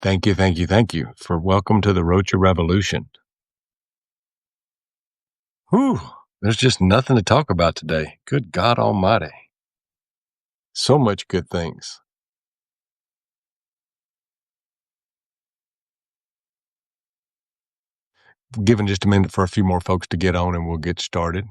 Thank you for welcome to the Rocha Revolution. Whew, there's just nothing to talk about today. Good God Almighty. So much good things. Given just a minute for a few more folks to get on and we'll get started.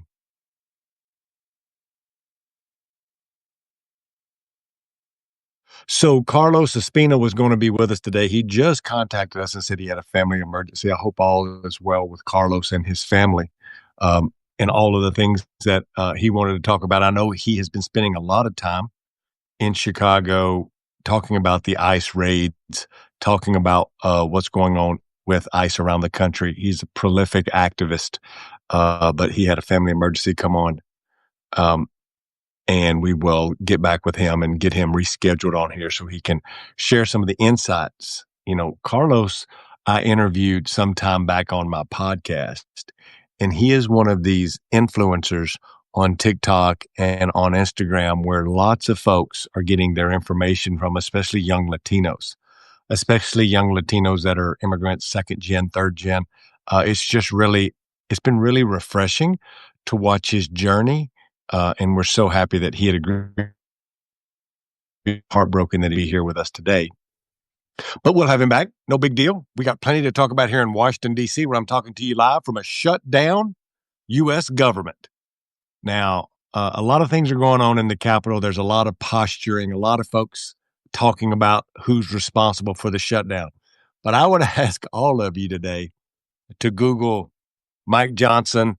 So Carlos Espina was going to be with us today. He just contacted us and said he had a family emergency. I hope all is well with Carlos and his family, and all of the things that he wanted to talk about. I know he has been spending a lot of time in Chicago talking about the ICE raids, talking about what's going on with ICE around the country. He's a prolific activist, but he had a family emergency come on. And we will get back with him and get him rescheduled on here so he can share some of the insights. You know, Carlos, I interviewed some time back on my podcast, and he is one of these influencers on TikTok and on Instagram where lots of folks are getting their information from, especially young Latinos, that are immigrants, second gen, third gen. It's been really refreshing to watch his journey. And we're so happy that he had agreed, heartbroken that he'd be here with us today. But we'll have him back. No big deal. We got plenty to talk about here in Washington, D.C., where I'm talking to you live from a shut down U.S. government. Now, a lot of things are going on in the Capitol. There's a lot of posturing, a lot of folks talking about who's responsible for the shutdown. But I would ask all of you today to Google Mike Johnson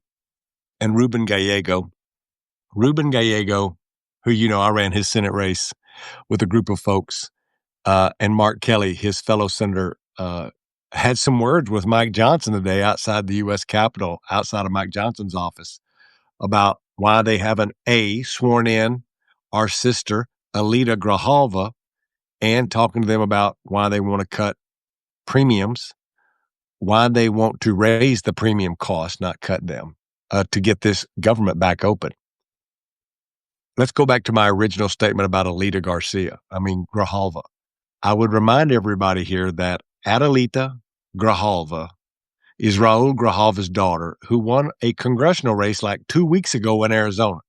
and Ruben Gallego. Ruben Gallego, who, I ran his Senate race with a group of folks, and Mark Kelly, his fellow senator, had some words with Mike Johnson today outside the U.S. Capitol, outside of Mike Johnson's office, about why they haven't, sworn in our sister, Alita Grijalva, and talking to them about why they want to cut premiums, why they want to raise the premium cost, not cut them, to get this government back open. Let's go back to my original statement about Alita Grijalva. I would remind everybody here that Adelita Grijalva is Raul Grijalva's daughter, who won a congressional race like 2 weeks ago in Arizona.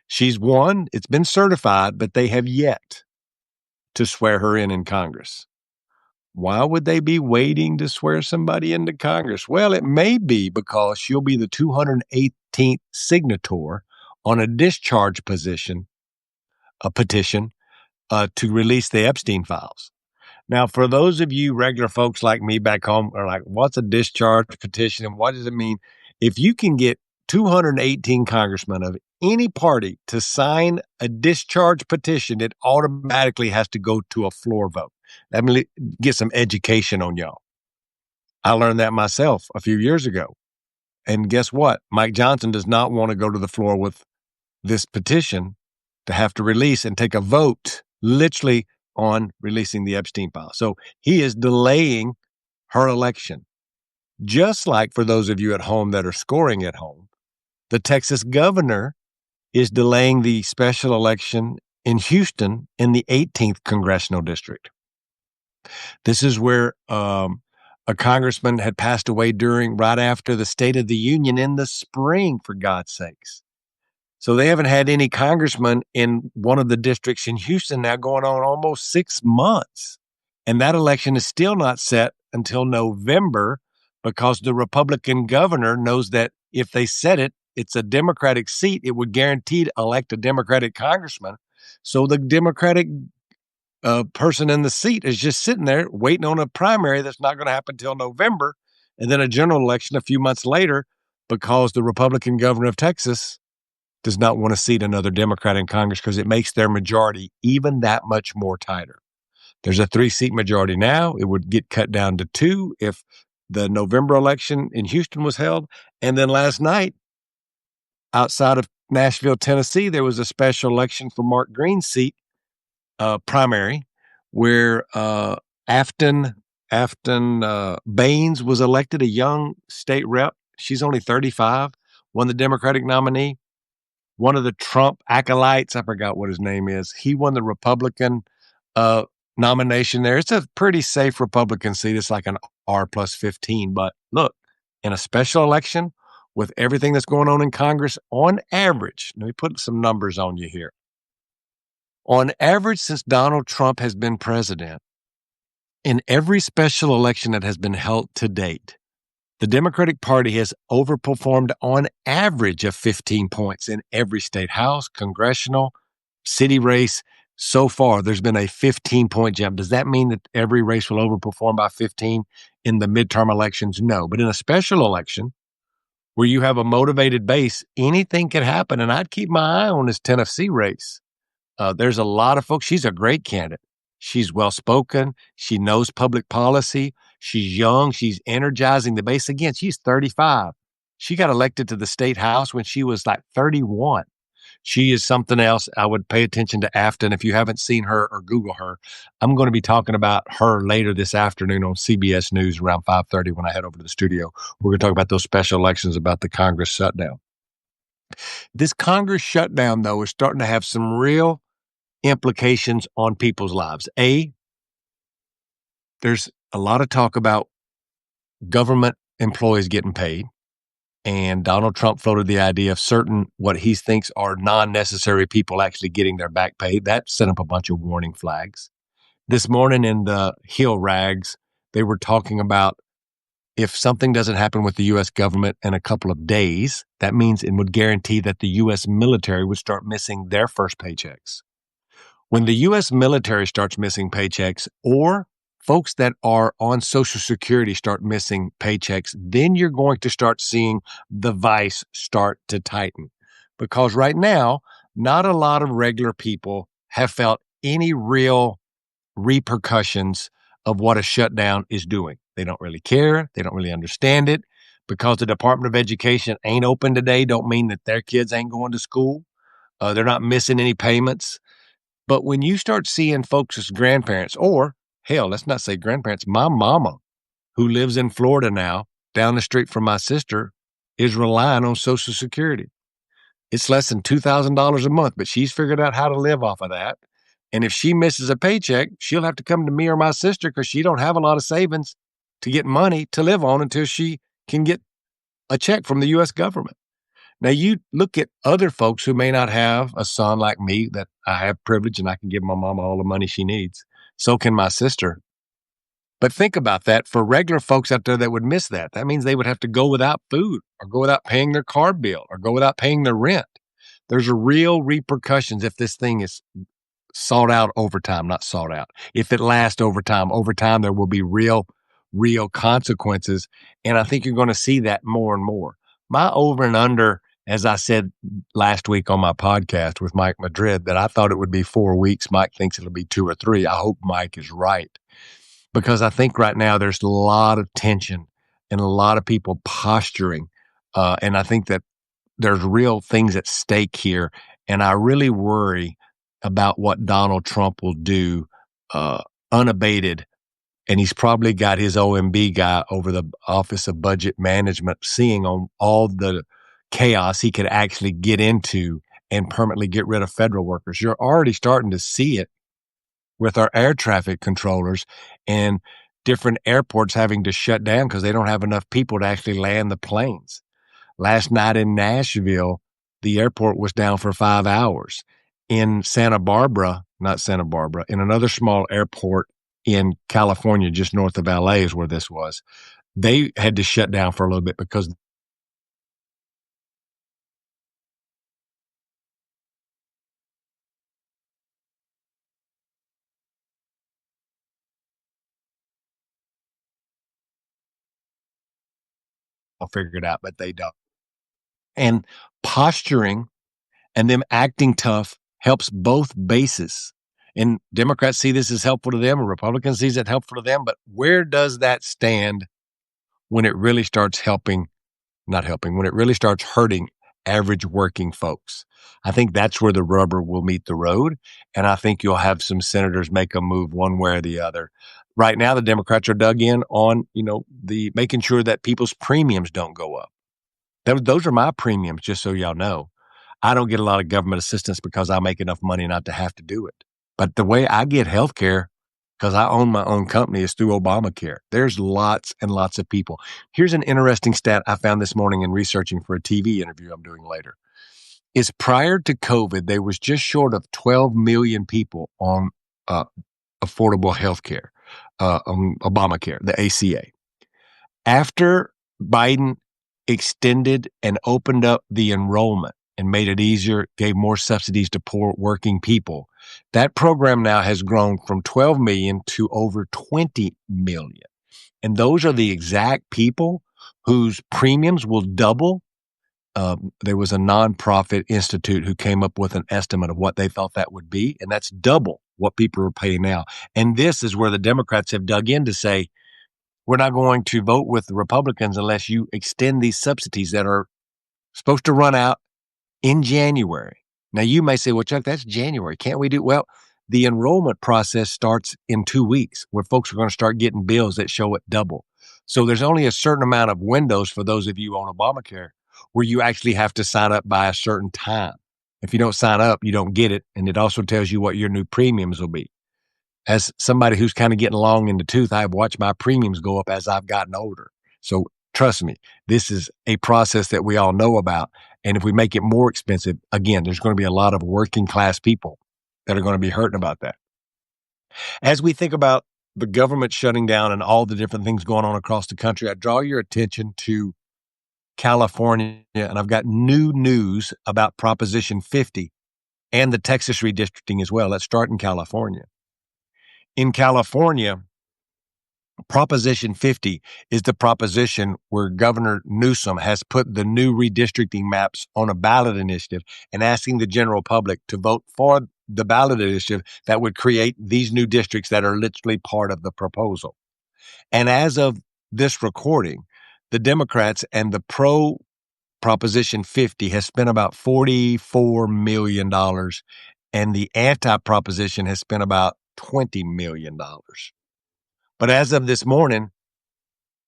She's won, it's been certified, but they have yet to swear her in Congress. Why would they be waiting to swear somebody into Congress? Well, it may be because she'll be the 218th signator on a discharge petition to release the Epstein files. Now, for those of you regular folks like me back home are like, what's a discharge petition and what does it mean? If you can get 218 congressmen of any party to sign a discharge petition, it automatically has to go to a floor vote. Let me get some education on y'all. I learned that myself a few years ago. And guess what? Mike Johnson does not want to go to the floor with this petition to have to release and take a vote, literally, on releasing the Epstein file. So he is delaying her election. Just like for those of you at home that are scoring at home, the Texas governor is delaying the special election in Houston in the 18th congressional district. This is where a congressman had passed away right after the State of the Union in the spring, for God's sakes. So they haven't had any congressman in one of the districts in Houston now going on almost 6 months. And that election is still not set until November because the Republican governor knows that if they set it, it's a Democratic seat. It would guarantee to elect a Democratic congressman. So the Democratic person in the seat is just sitting there waiting on a primary that's not going to happen until November, and then a general election a few months later because the Republican governor of Texas does not want to seat another Democrat in Congress because it makes their majority even that much more tighter. There's a 3-seat majority now. It would get cut down to 2 if the November election in Houston was held. And then last night, outside of Nashville, Tennessee, there was a special election for Mark Green's seat, primary, where Afton Baines was elected, a young state rep. She's only 35, won the Democratic nominee. One of the Trump acolytes, I forgot what his name is, he won the Republican nomination there. It's a pretty safe Republican seat. It's like an R plus 15. But look, in a special election with everything that's going on in Congress, on average, let me put some numbers on you here. On average, since Donald Trump has been president, in every special election that has been held to date, the Democratic Party has overperformed on average of 15 points in every state house, congressional, city race. So far, there's been a 15-point jump. Does that mean that every race will overperform by 15 in the midterm elections? No. But in a special election where you have a motivated base, anything can happen. And I'd keep my eye on this Tennessee race. There's a lot of folks. She's a great candidate. She's well-spoken. She knows public policy. She's young. She's energizing the base. Again, she's 35. She got elected to the state house when she was like 31. She is something else. I would pay attention to Afton. If you haven't seen her or Google her, I'm going to be talking about her later this afternoon on CBS News around 5:30 when I head over to the studio. We're going to talk about those special elections, about the Congress shutdown. This Congress shutdown, though, is starting to have some real implications on people's lives. There's a lot of talk about government employees getting paid. And Donald Trump floated the idea of certain what he thinks are non-necessary people actually getting their back paid. That set up a bunch of warning flags. This morning in the Hill Rags, they were talking about if something doesn't happen with the U.S. government in a couple of days, that means it would guarantee that the U.S. military would start missing their first paychecks. When the U.S. military starts missing paychecks, or folks that are on Social Security start missing paychecks, then you're going to start seeing the vice start to tighten. Because right now, not a lot of regular people have felt any real repercussions of what a shutdown is doing. They don't really care. They don't really understand it. Because the Department of Education ain't open today, don't mean that their kids ain't going to school. They're not missing any payments. But when you start seeing folks as grandparents, or hell, let's not say grandparents, my mama, who lives in Florida now, down the street from my sister, is relying on Social Security. It's less than $2,000 a month, but she's figured out how to live off of that. And if she misses a paycheck, she'll have to come to me or my sister because she don't have a lot of savings to get money to live on until she can get a check from the U.S. government. Now, you look at other folks who may not have a son like me, that I have privilege and I can give my mama all the money she needs. So can my sister. But think about that for regular folks out there that would miss that. That means they would have to go without food or go without paying their car bill or go without paying their rent. There's a real repercussions if this thing is sought out over time, not sought out. If it lasts over time, there will be real consequences. And I think you're going to see that more and more. My over and under, as I said last week on my podcast with Mike Madrid, that I thought it would be 4 weeks. Mike thinks it'll be 2 or 3. I hope Mike is right. Because I think right now there's a lot of tension and a lot of people posturing. And I think that there's real things at stake here. And I really worry about what Donald Trump will do unabated. And he's probably got his OMB guy over the Office of Budget Management seeing on all the chaos he could actually get into and permanently get rid of federal workers. You're already starting to see it with our air traffic controllers and different airports having to shut down because they don't have enough people to actually land the planes. Last night in Nashville, the airport was down for 5 hours. In in another small airport in California, just north of LA is where this was. They had to shut down for a little bit because I'll figure it out, but they don't. And posturing and them acting tough helps both bases. And Democrats see this as helpful to them, and Republicans sees it helpful to them. But where does that stand when it really starts when it really starts hurting average working folks? I think that's where the rubber will meet the road. And I think you'll have some senators make a move one way or the other. Right now, the Democrats are dug in on, the making sure that people's premiums don't go up. Those are my premiums, just so y'all know. I don't get a lot of government assistance because I make enough money not to have to do it. But the way I get health care, because I own my own company, is through Obamacare. There's lots and lots of people. Here's an interesting stat I found this morning in researching for a TV interview I'm doing later. Is prior to COVID, there was just short of 12 million people on uh, affordable health care, Obamacare, the ACA. After Biden extended and opened up the enrollment and made it easier, gave more subsidies to poor working people, that program now has grown from 12 million to over 20 million. And those are the exact people whose premiums will double. There was a nonprofit institute who came up with an estimate of what they thought that would be, and that's double what people are paying now. And this is where the Democrats have dug in to say, we're not going to vote with the Republicans unless you extend these subsidies that are supposed to run out in January. Now, you may say, well, Chuck, that's January. Can't we do? Well, the enrollment process starts in 2 weeks where folks are going to start getting bills that show it double. So there's only a certain amount of windows for those of you on Obamacare where you actually have to sign up by a certain time. If you don't sign up, you don't get it. And it also tells you what your new premiums will be. As somebody who's kind of getting long in the tooth, I've watched my premiums go up as I've gotten older. So trust me, this is a process that we all know about. And if we make it more expensive, again, there's going to be a lot of working class people that are going to be hurting about that. As we think about the government shutting down and all the different things going on across the country, I draw your attention to California, and I've got new news about Proposition 50 and the Texas redistricting as well. Let's start in California. In California, Proposition 50 is the proposition where Governor Newsom has put the new redistricting maps on a ballot initiative and asking the general public to vote for the ballot initiative that would create these new districts that are literally part of the proposal. And as of this recording, the Democrats and the pro Proposition 50 has spent about $44 million, and the anti proposition has spent about $20 million. But as of this morning,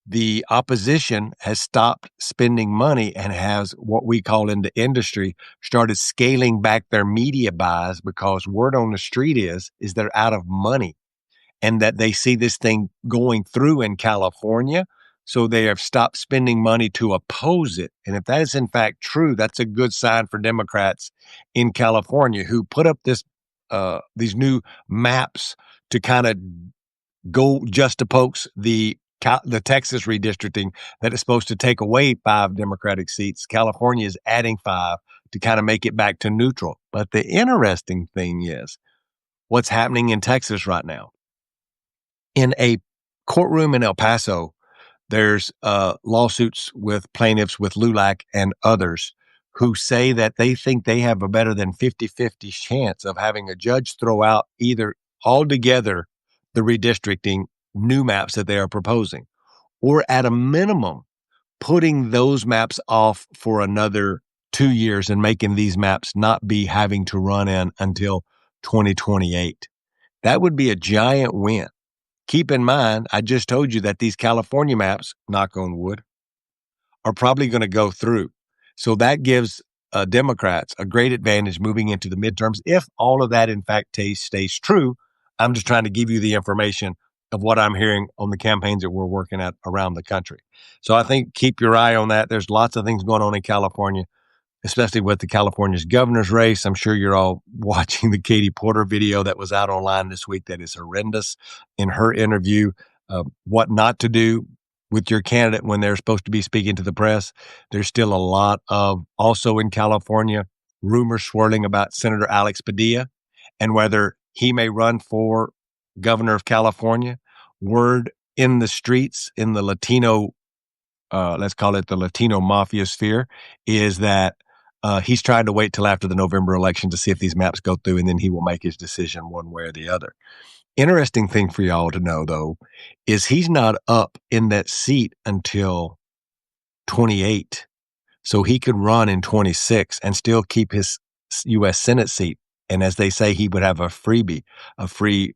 the opposition has stopped spending money and has what we call in the industry started scaling back their media buys because word on the street is they're out of money and that they see this thing going through in California. So they have stopped spending money to oppose it. And if that is in fact true, that's a good sign for Democrats in California who put up these new maps to kind of go just to pokes the Texas redistricting that is supposed to take away 5 Democratic seats. California is adding 5 to kind of make it back to neutral. But the interesting thing is what's happening in Texas right now. In a courtroom in El Paso, there's lawsuits with plaintiffs with LULAC and others who say that they think they have a better than 50-50 chance of having a judge throw out either altogether the redistricting new maps that they are proposing, or at a minimum, putting those maps off for another 2 years and making these maps not be having to run in until 2028. That would be a giant win. Keep in mind, I just told you that these California maps, knock on wood, are probably going to go through. So that gives Democrats a great advantage moving into the midterms. If all of that, in fact, stays true, I'm just trying to give you the information of what I'm hearing on the campaigns that we're working at around the country. So I think keep your eye on that. There's lots of things going on in California, especially with the California's governor's race. I'm sure you're all watching the Katie Porter video that was out online this week that is horrendous in her interview, what not to do with your candidate when they're supposed to be speaking to the press. There's still a lot of, also in California, rumors swirling about Senator Alex Padilla and whether he may run for governor of California. Word in the streets, in the Latino, let's call it the Latino mafia sphere, is that he's trying to wait till after the November election to see if these maps go through, and then he will make his decision one way or the other. Interesting thing for y'all to know, though, is he's not up in that seat until 28. So he could run in 26 and still keep his U.S. Senate seat. And as they say, he would have a freebie, a free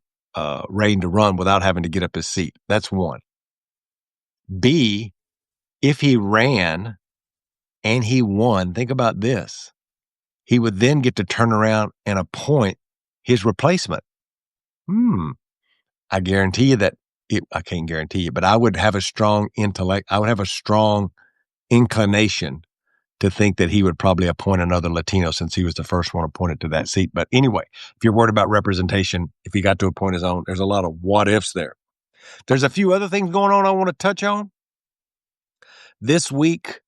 reign to run without having to get up his seat. That's one. B, if he ran and he won, think about this. He would then get to turn around and appoint his replacement. I guarantee you that I can't guarantee you, but I would have a strong intellect. I would have a strong inclination to think that he would probably appoint another Latino since he was the first one appointed to that seat. But anyway, if you're worried about representation, if he got to appoint his own, there's a lot of what ifs there. There's a few other things going on I want to touch on this week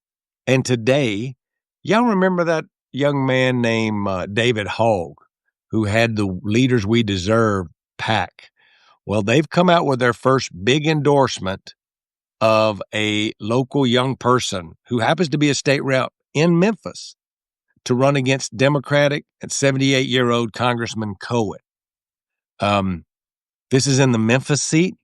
and today. Y'all remember that young man named David Hogg, who had the Leaders We Deserve PAC? Well, they've come out with their first big endorsement of a local young person who happens to be a state rep in Memphis to run against Democratic and 78-year-old Congressman Cohen. This is in the Memphis seat.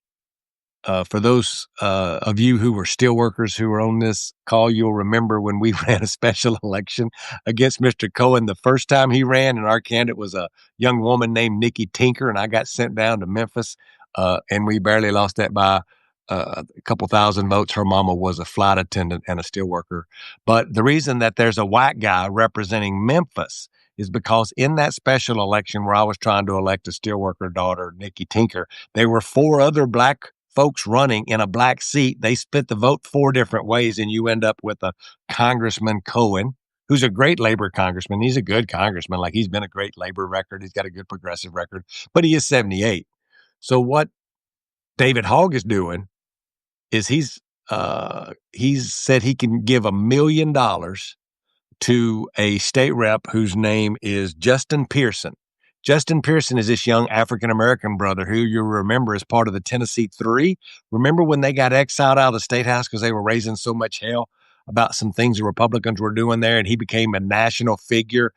For those of you who were steelworkers who were on this call, you'll remember when we ran a special election against Mr. Cohen. The first time he ran, and our candidate was a young woman named Nikki Tinker, and I got sent down to Memphis, and we barely lost that by a couple thousand votes. Her mama was a flight attendant and a steelworker. But the reason that there's a white guy representing Memphis is because in that special election where I was trying to elect a steelworker daughter, Nikki Tinker, there were 4 other black folks running in a black seat. They split the vote 4 different ways, and you end up with a Congressman Cohen, who's a great labor congressman. He's a good congressman. Like, he's been a great labor record. He's got a good progressive record, but he is 78. So what David Hogg is doing is he's said he can give $1 million to a state rep whose name is Justin Pearson. Justin Pearson is this young African-American brother who you remember is part of the Tennessee Three. Remember when they got exiled out of the state house because they were raising so much hell about some things the Republicans were doing there, and he became a national figure.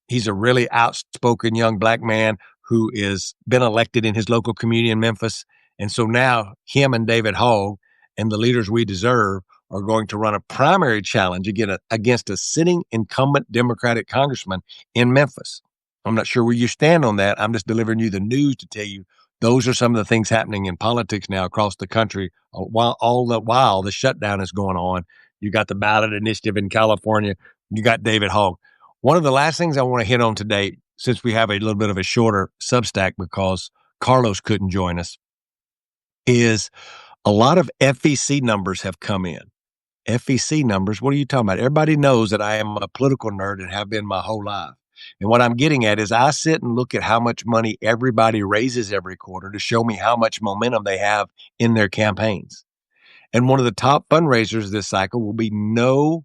He's a really outspoken young black man who is been elected in his local community in Memphis. And so now him and David Hogg and the Leaders We Deserve are going to run a primary challenge against a sitting incumbent Democratic congressman in Memphis. I'm not sure where you stand on that. I'm just delivering you the news to tell you those are some of the things happening in politics now across the country. While the shutdown is going on, you got the ballot initiative in California. You got David Hogg. One of the last things I want to hit on today, since we have a little bit of a shorter Substack because Carlos couldn't join us, is a lot of FEC numbers have come in. FEC numbers, what are you talking about? Everybody knows that I am a political nerd and have been my whole life. And what I'm getting at is I sit and look at how much money everybody raises every quarter to show me how much momentum they have in their campaigns. And one of the top fundraisers this cycle will be no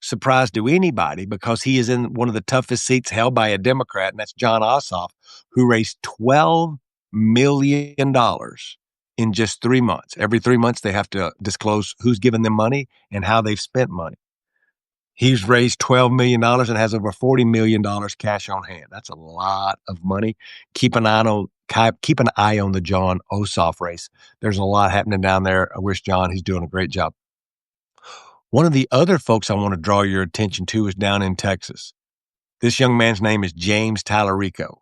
surprise to anybody because he is in one of the toughest seats held by a Democrat, and that's John Ossoff, who raised $12 million in just 3 months. Every 3 months, they have to disclose who's given them money and how they've spent money. He's raised $12 million and has over $40 million cash on hand. That's a lot of money. Keep an eye on the John Ossoff race. There's a lot happening down there. I wish John, he's doing a great job. One of the other folks I want to draw your attention to is down in Texas. This young man's name is James Tallarico,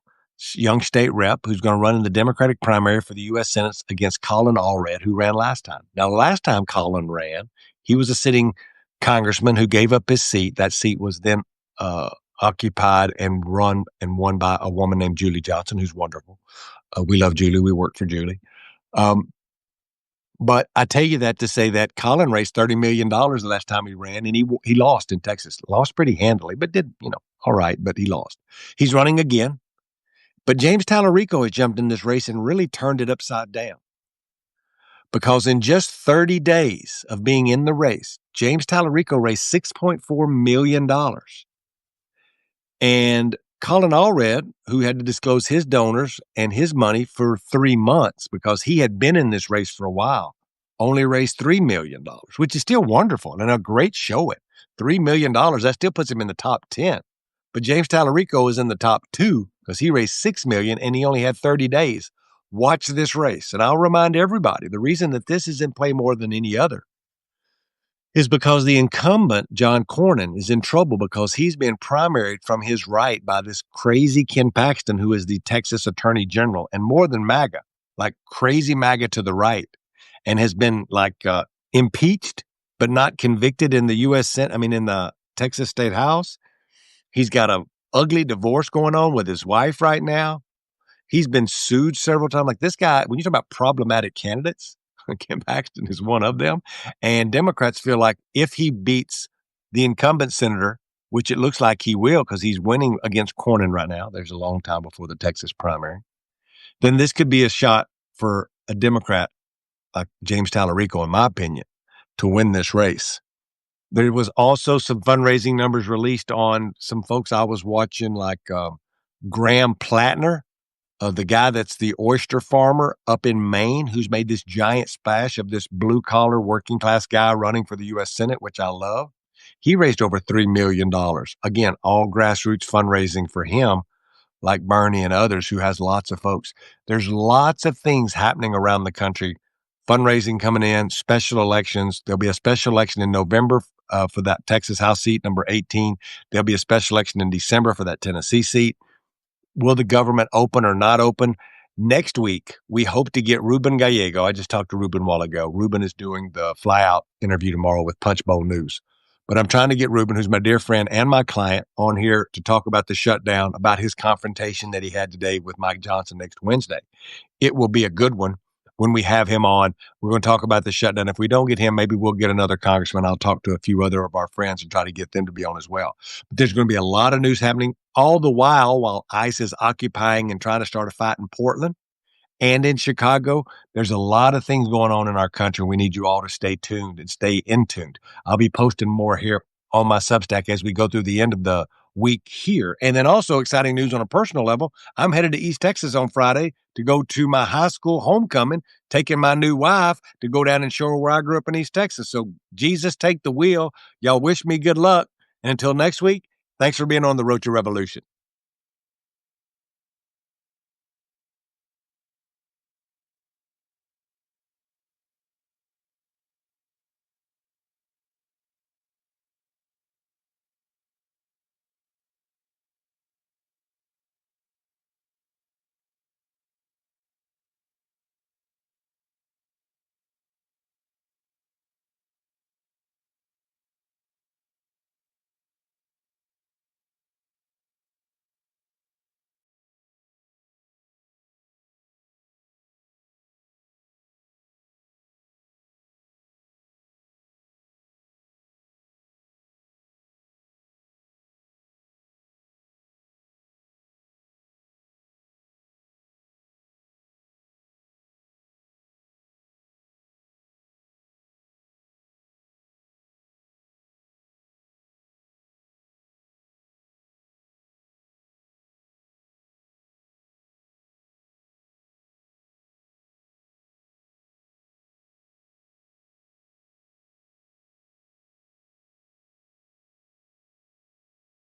young state rep who's going to run in the Democratic primary for the U.S. Senate against Colin Allred, who ran last time. Now, last time Colin ran, he was a sitting congressman who gave up his seat. That seat was then occupied and won by a woman named Julie Johnson, who's wonderful. We love Julie. We work for Julie. But I tell you that to say that Colin raised $30 million the last time he ran, and he lost in Texas. Lost pretty handily, but did, all right, but he lost. He's running again. But James Tallarico has jumped in this race and really turned it upside down. Because in just 30 days of being in the race, James Tallarico raised $6.4 million. And Colin Allred, who had to disclose his donors and his money for 3 months because he had been in this race for a while, only raised $3 million, which is still wonderful and a great showing. $3 million, that still puts him in the top 10. But James Tallarico is in the top 2 because he raised $6 million and he only had 30 days. Watch this race. And I'll remind everybody, the reason that this is in play more than any other is because the incumbent, John Cornyn, is in trouble because he's been primaried from his right by this crazy Ken Paxton, who is the Texas Attorney General, and more than MAGA, like crazy MAGA to the right, and has been impeached but not convicted in the U.S. Senate, in the Texas State House. He's got a ugly divorce going on with his wife right now. He's been sued several times. Like this guy, when you talk about problematic candidates, Ken Paxton is one of them. And Democrats feel like if he beats the incumbent senator, which it looks like he will because he's winning against Cornyn right now, there's a long time before the Texas primary, then this could be a shot for a Democrat like James Tallarico, in my opinion, to win this race. There was also some fundraising numbers released on some folks I was watching, like Graham Plattner, the guy that's the oyster farmer up in Maine, who's made this giant splash of this blue collar working class guy running for the U.S. Senate, which I love. He raised over $3 million. Again, all grassroots fundraising for him, like Bernie and others who has lots of folks. There's lots of things happening around the country, fundraising coming in, special elections. There'll be a special election in November for that Texas House seat, number 18. There'll be a special election in December for that Tennessee seat. Will the government open or not open? Next week, we hope to get Ruben Gallego. I just talked to Ruben a while ago. Ruben is doing the fly out interview tomorrow with Punchbowl News. But I'm trying to get Ruben, who's my dear friend and my client, on here to talk about the shutdown, about his confrontation that he had today with Mike Johnson next Wednesday. It will be a good one when we have him on. We're going to talk about the shutdown. If we don't get him, maybe we'll get another congressman. I'll talk to a few other of our friends and try to get them to be on as well. But there's going to be a lot of news happening all the while ICE is occupying and trying to start a fight in Portland and in Chicago. There's a lot of things going on in our country. We need you all to stay tuned and stay in tuned. I'll be posting more here on my Substack as we go through the end of the week here. And then also exciting news on a personal level. I'm headed to East Texas on Friday to go to my high school homecoming, taking my new wife to go down and show her where I grew up in East Texas. So Jesus, take the wheel. Y'all wish me good luck. And until next week, thanks for being on the Rocha Revolution.